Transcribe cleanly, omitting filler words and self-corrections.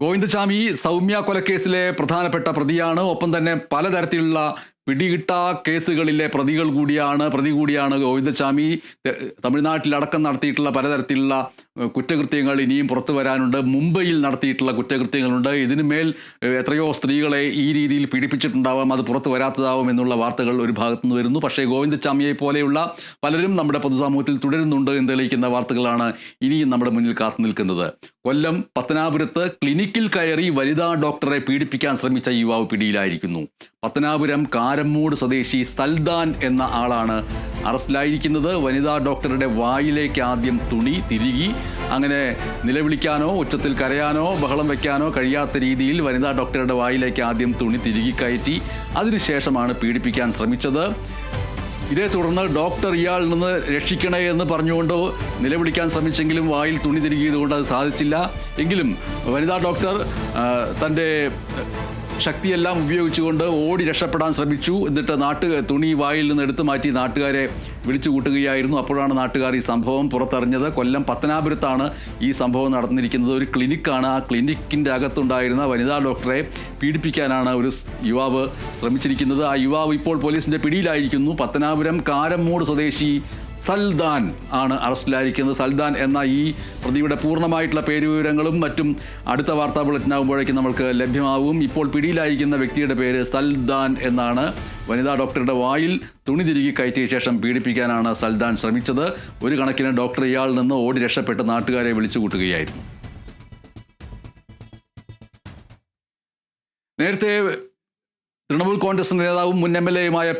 ഗോവിന്ദചാമി സൗമ്യ കൊലക്കേസിലെ പ്രധാനപ്പെട്ട പ്രതിയാണ്. ഒപ്പം തന്നെ പലതരത്തിലുള്ള പിടികിട്ടാ കേസുകളിലെ പ്രതി കൂടിയാണ് ഗോവിന്ദചാമി. തമിഴ്നാട്ടിലടക്കം നടത്തിയിട്ടുള്ള പലതരത്തിലുള്ള കുറ്റകൃത്യങ്ങൾ ഇനിയും പുറത്തു വരാനുണ്ട്. മുംബൈയിൽ നടത്തിയിട്ടുള്ള കുറ്റകൃത്യങ്ങളുണ്ട്. ഇതിനുമേൽ എത്രയോ സ്ത്രീകളെ ഈ രീതിയിൽ പീഡിപ്പിച്ചിട്ടുണ്ടാവാം, അത് പുറത്തു വരാത്തതാവും എന്നുള്ള വാർത്തകൾ ഒരു ഭാഗത്തുനിന്ന് വരുന്നു. പക്ഷേ ഗോവിന്ദചാമിയെ പോലെയുള്ള പലരും നമ്മുടെ പൊതുസമൂഹത്തിൽ തുടരുന്നുണ്ട് എന്ന് തെളിയിക്കുന്ന വാർത്തകളാണ് ഇനിയും നമ്മുടെ മുന്നിൽ കാത്തു നിൽക്കുന്നത്. കൊല്ലം പത്തനാപുരത്ത് ക്ലിനിക്കിൽ കയറി വനിതാ ഡോക്ടറെ പീഡിപ്പിക്കാൻ ശ്രമിച്ച യുവാവ് പിടിയിലായിരിക്കുന്നു. പത്തനാപുരം കാരമ്മൂട് സ്വദേശി സൽദാൻ എന്ന ആളാണ് അറസ്റ്റിലായിരിക്കുന്നത്. വനിതാ ഡോക്ടറുടെ വായിലേക്ക് ആദ്യം തുണി തിരുകി, അങ്ങനെ നിലവിളിക്കാനോ ഉച്ചത്തിൽ കരയാനോ ബഹളം വയ്ക്കാനോ കഴിയാത്ത രീതിയിൽ വനിതാ ഡോക്ടറുടെ വായിലേക്ക് ആദ്യം തുണി തിരുകി കയറ്റി അതിനുശേഷമാണ് പീഡിപ്പിക്കാൻ ശ്രമിച്ചത്. ഇതേ തുടർന്ന് ഡോക്ടർ ഇയാളിൽ നിന്ന് രക്ഷിക്കണേ എന്ന് പറഞ്ഞുകൊണ്ട് നിലവിളിക്കാൻ ശ്രമിച്ചെങ്കിലും വായിൽ തുണി തിരുകിയതുകൊണ്ട് അത് സാധിച്ചില്ല. എങ്കിലും വനിതാ ഡോക്ടർ തൻ്റെ ശക്തിയെല്ലാം ഉപയോഗിച്ചുകൊണ്ട് ഓടി രക്ഷപ്പെടാൻ ശ്രമിച്ചു. എന്നിട്ട് തുണി വായിൽ നിന്ന് എടുത്തു മാറ്റി നാട്ടുകാരെ വിളിച്ചു കൂട്ടുകയായിരുന്നു. അപ്പോഴാണ് നാട്ടുകാർ ഈ സംഭവം പുറത്തറിഞ്ഞത്. കൊല്ലം പത്തനാപുരത്താണ് ഈ സംഭവം നടന്നിരിക്കുന്നത്. ഒരു ക്ലിനിക്കാണ്. ആ ക്ലിനിക്കിൻ്റെ അകത്തുണ്ടായിരുന്ന വനിതാ ഡോക്ടറെ പീഡിപ്പിക്കാനാണ് ഒരു യുവാവ് ശ്രമിച്ചിരിക്കുന്നത്. ആ യുവാവ് ഇപ്പോൾ പോലീസിൻ്റെ പിടിയിലായിരിക്കുന്നു. പത്തനാപുരം കാരമ്മൂട് സ്വദേശി സൽദാൻ ആണ് അറസ്റ്റിലായിരിക്കുന്നത്. സൽദാൻ എന്ന ഈ പ്രതിയുടെ പൂർണ്ണമായിട്ടുള്ള പേരുവിവരങ്ങളും മറ്റും അടുത്ത വാർത്താ ബുള്ളറ്റിനാകുമ്പോഴേക്കും നമ്മൾക്ക് ലഭ്യമാവും. ഇപ്പോൾ പിടിയിലായിരിക്കുന്ന വ്യക്തിയുടെ പേര് സൽദാൻ എന്നാണ്. വനിതാ ഡോക്ടറുടെ വായിൽ തുണി തിരുകി കയറ്റിയ ശേഷം പീഡിപ്പിക്കാനാണ് സൽദാൻ ശ്രമിച്ചത്. ഒരു കണക്കിന് ഡോക്ടർ ഇയാളിൽ നിന്ന് ഓടി രക്ഷപ്പെട്ട് നാട്ടുകാരെ വിളിച്ചു കൂട്ടുകയായിരുന്നു. നേരത്തെ തൃണമൂൽ കോൺഗ്രസ് നേതാവും മുൻ MLA യുമായ പി